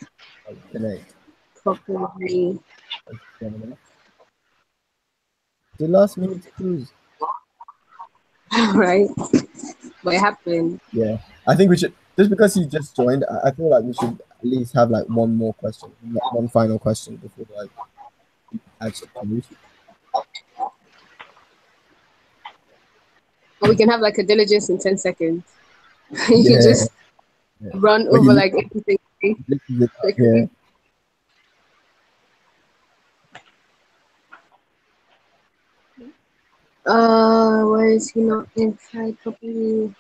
Connect. properly. The last minute cruise. Right? But it happened. Yeah. I think we should, just because he just joined, I feel like we should at least have like one more question, one final question before like actually close. Or we can have like a diligence in 10 seconds. You can Yeah. just run But he over like everything lifted it up, yeah. quickly. Why is he not inside properly?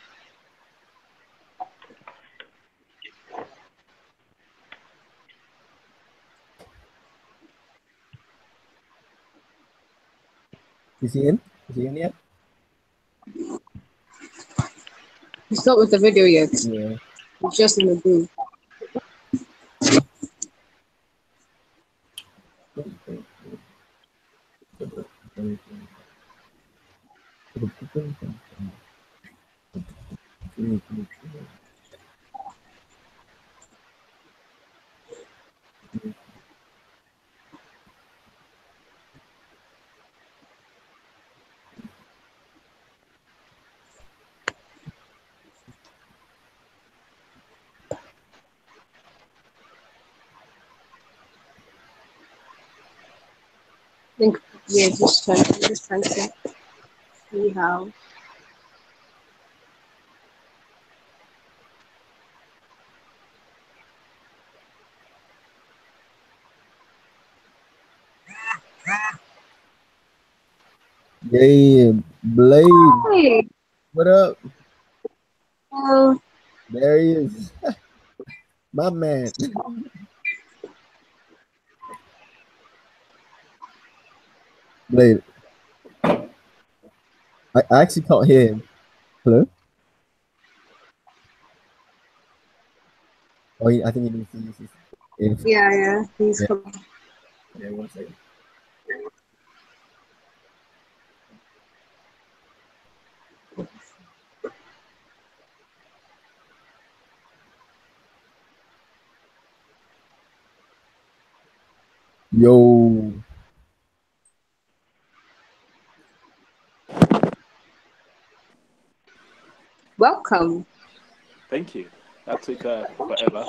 Is he in? Is he in yet? He's not with the video yet. Yeah. He's just in the group. I think Yeah, just trying to see how. Yeah, Blade, Hey, what up? well, There he is, my man. Blade, I actually can't hear him. Hello? Oh, I think he needs to use his. yeah, he's Yeah, coming. yeah, 1 second. Yo, Welcome. Thank you. That took forever.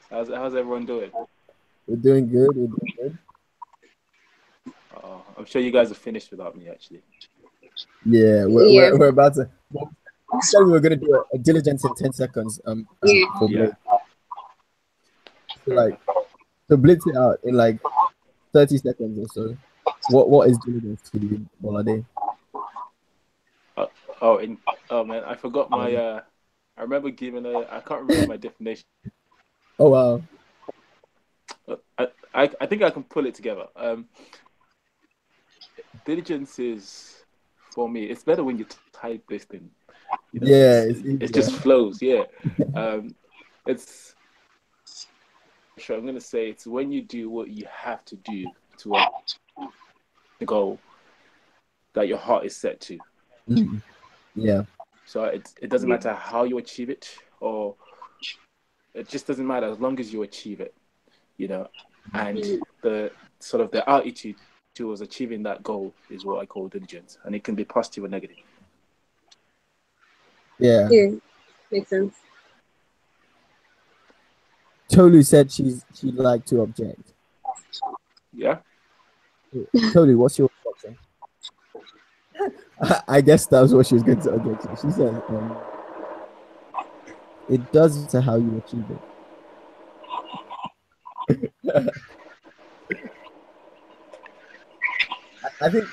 how's everyone doing? we're doing good. We're doing good. I'm sure you guys are finished without me, actually. Yeah, Yeah, we're about to. We said we were gonna do a diligence in 10 seconds. yeah. For Yeah. Blade. So like, to blitz it out in like 30 seconds or so. What is diligence to you, Bolade? Uh, oh man, I forgot my. I remember giving I can't remember my definition. Oh wow. I think I can pull it together. Diligence is, for me, it's better when you type this thing. Yeah, it's It easier. just flows. Yeah. It's. Sure, I'm gonna say it's when you do what you have to do to the goal that your heart is set to. Mhm. Yeah. So it doesn't matter how you achieve it, or it just doesn't matter as long as you achieve it, you know. And the sort of the altitude towards achieving that goal is what I call diligence, and it can be positive or negative. Yeah. Yeah, makes sense. Tolu said she'd like to object. Yeah. Tolu, what's your objection? I guess that was what she was going to object to. She said, it does matter how you achieve it. I think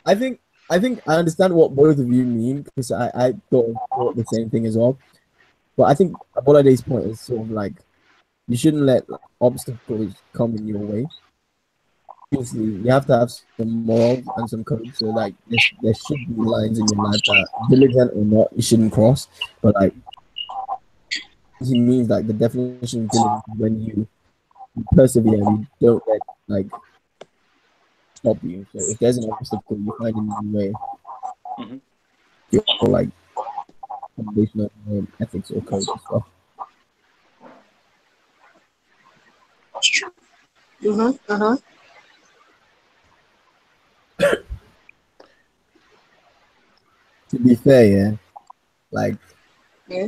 I think I think I understand what both of you mean because I thought the same thing as well. But I think Abolade's point is sort of like you shouldn't let obstacles come in your way. Obviously, you have to have some morals and some code. So like there should be lines in your life that diligent or not, you shouldn't cross. But like he means like the definition of diligence is when you persevere, you don't let like stop you. So if there's an obstacle you find in your way, Mm-hmm. you're like foundational ethics or code and stuff. Uh-huh. To be fair, yeah, like Yeah.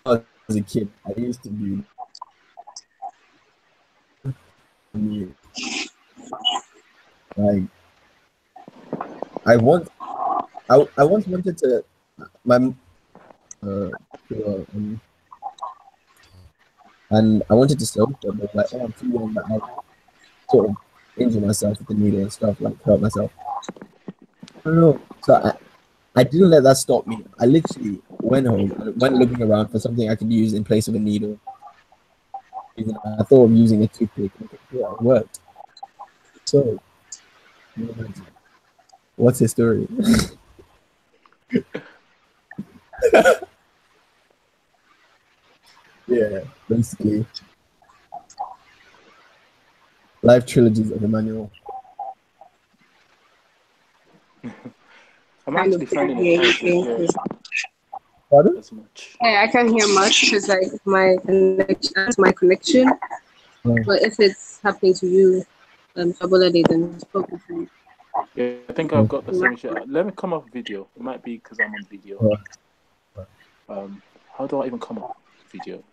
as a kid, I used to be like I once I once wanted to my to, and I wanted to sell, but they were like, oh, I'm too young, but I sort of injure myself with the needle and stuff, like hurt myself. I don't know. So I didn't let that stop me. I literally went home and went looking around for something I could use in place of a needle. Even I thought of using a toothpick. Yeah, it worked. So, what's his story? Yeah, basically, life trilogies of Emmanuel. I'm Kind actually of finding it yeah, hard to yeah, hear yeah. Pardon? as much. I can't hear much because like my connection. Oh, But if it's happening to you, Fabolade, then it's probably fine. Yeah, I think I've oh, got the same shit. Let me come off video. It might be because I'm on video. oh. How do I even come off video?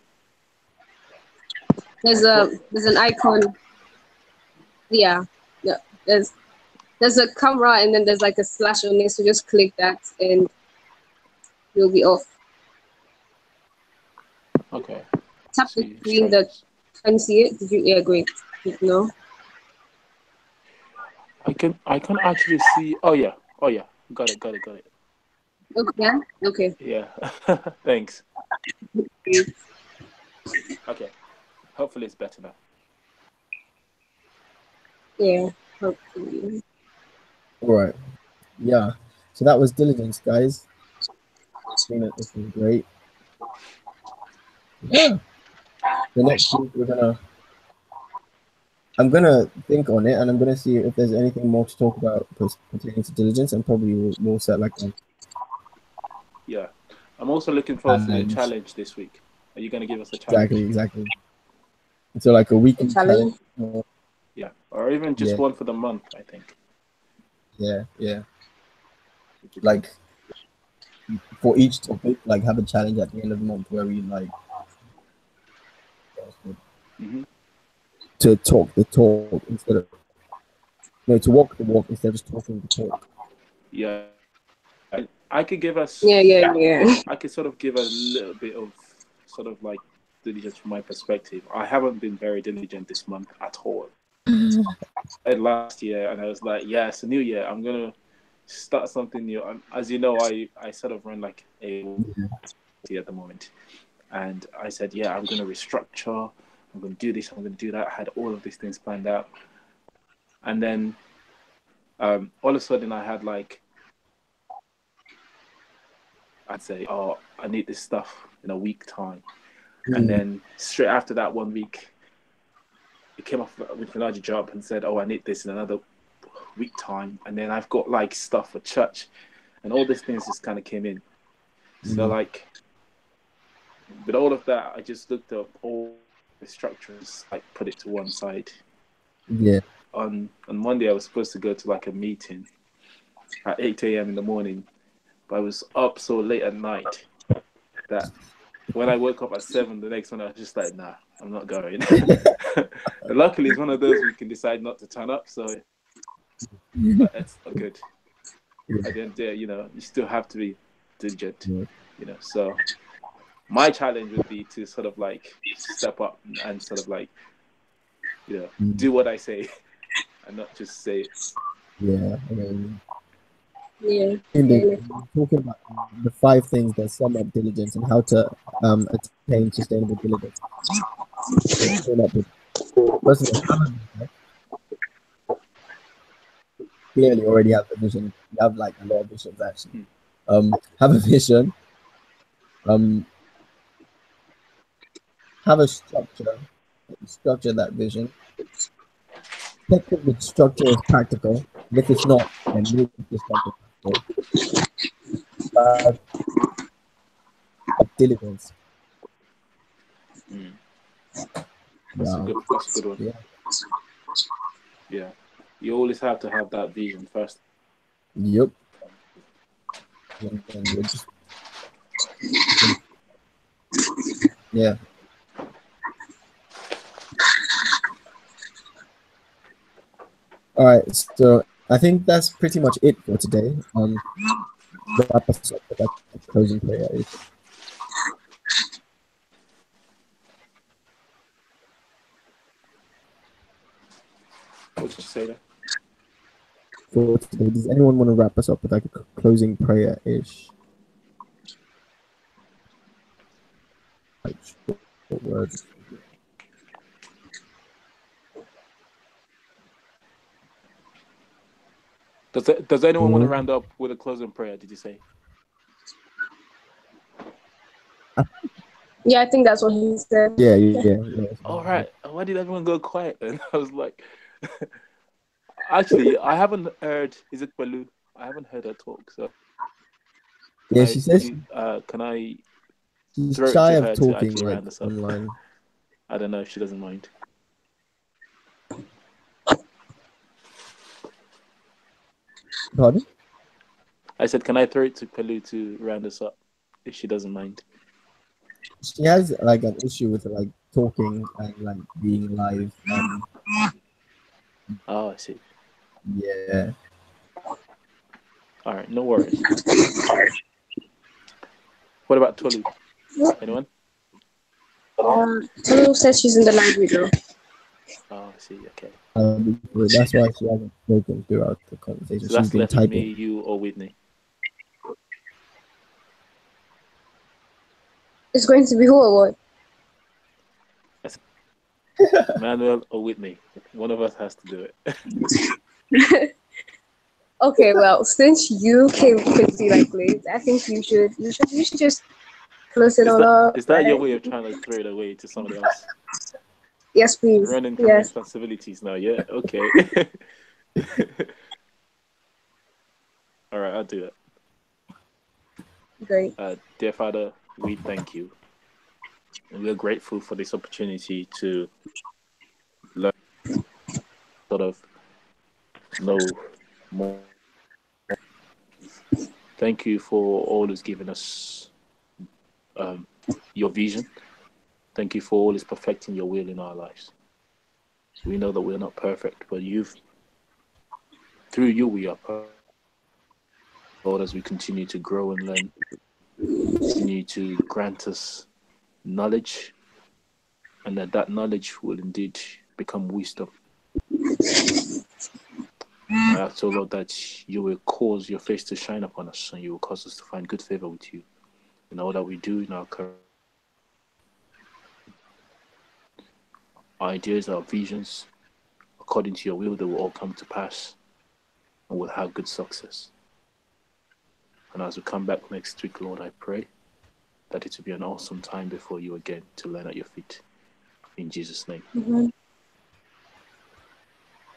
There's an icon. Yeah, yeah. There's a camera and then there's like a slash on it, so just click that and you'll be off. Okay. Tap the See, screen try that this. can you see it? Did you? Yeah, great. No. I can actually see. Oh yeah. Oh yeah. Got it. Okay. Yeah. Okay. Yeah. Thanks. Okay. Hopefully it's better now. Yeah. Hopefully. All right. Yeah. So that was Diligence, guys. It's been great. Yeah. The next week I'm gonna think on it, and I'm gonna see if there's anything more to talk about pertaining to Diligence, and probably we'll set like a Yeah. I'm also looking forward to the challenge. challenge this week. Are you going to give us a challenge? Exactly. So like a weekly Challenge. challenge. Yeah. Or even just one for the month, I think. Yeah. Like for each topic, like have a challenge at the end of the month where we like to talk the talk instead of to walk the walk instead of just talking the talk. Yeah. I could give us. Yeah. I could sort of give a little bit of sort of like diligence from my perspective. I haven't been very diligent this month at all. Last year, and I was like, yeah, it's a new year. I'm gonna start something new. As you know, I sort of run like a at the moment, and I said, yeah, I'm gonna restructure. I'm gonna do this. I'm gonna do that. I had all of these things planned out, and then all of a sudden, I had like, I'd say, oh, I need this stuff in a week time. And then straight after that 1 week, it came off with a larger job and said, oh, I need this in another week time. And then I've got like stuff for church and all these things just kind of came in. So like, with all of that, I just looked up all the structures, like put it to one side. Yeah. On Monday, I was supposed to go to like a meeting at 8 a.m. in the morning, but I was up so late at night that when I woke up at 7, the next one I was just like, nah, I'm not going. Luckily, it's one of those we can decide not to turn up, so it's not good. At the end of the day, you still have to be diligent, So my challenge would be to sort of like step up and sort of like, do what I say and not just say it. Yeah. I mean, Yeah. talking about the 5 things that sum up diligence and how to attain sustainable diligence. First of all, clearly already have a vision. You have like a lot of visions actually. Have a vision. Have a structure. Structure that vision. Check if the structure is practical. And if it's not, then make the structure practical. Diligence. That's a good one. Yeah. You always have to have that vision first. Yep. Yeah. All right, so I think that's pretty much it for today. Wrap us up with that closing prayer. What did you say there? For today, does anyone want to wrap us up with like a closing prayer ish? Like short words. Does anyone want to round up with a closing prayer? Did you say? Yeah, I think that's what he said. Yeah. All right. Why did everyone go quiet then? I was like, actually, I haven't heard. Is it Balu? I haven't heard her talk. So yeah, she says. Can I She's throw shy it to of her talking to actually like round us up? online. I don't know if she doesn't mind. Pardon? I said, can I throw it to Palu to round us up if she doesn't mind? She has like an issue with like talking and like being live. Oh, I see. Yeah. All right, no worries. What about Tolu? Anyone? Tolu says she's in the library though. Oh, I see. Okay. That's why she hasn't spoken throughout the conversation. So She's that's been left with typing. me, you, or Whitney. It's going to be who or what? Manuel or Whitney. One of us has to do it. Okay, well, since you came pretty like late, I think you should just close it all up. Is that your right? way of trying to throw it away to somebody else? Yes, please. Running Yes. responsibilities now, yeah? Okay. All right, I'll do it. Great. Dear Father, we thank you. And we're grateful for this opportunity to learn, sort of know more. Thank you for always giving us your vision. Thank you for always perfecting your will in our lives. We know that we're not perfect, but through you we are perfect. Lord, as we continue to grow and learn, continue to grant us knowledge, and that knowledge will indeed become wisdom. I ask, O Lord, that you will cause your face to shine upon us, and you will cause us to find good favor with you in all that we do in our current ideas, our visions, according to your will, they will all come to pass and will have good success. And as we come back next week, Lord, I pray that it will be an awesome time before you again to learn at your feet. In Jesus' name. Amen.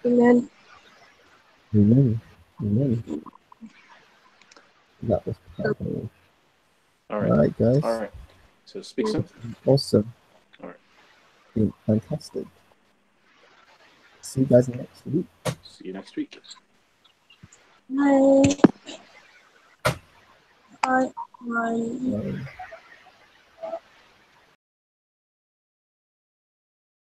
Amen. Amen. Amen. That was powerful. All All right, guys. All right. So speak soon. Awesome. All right. Been fantastic. See you guys next week. See you next week. Bye. Bye. Bye. Bye.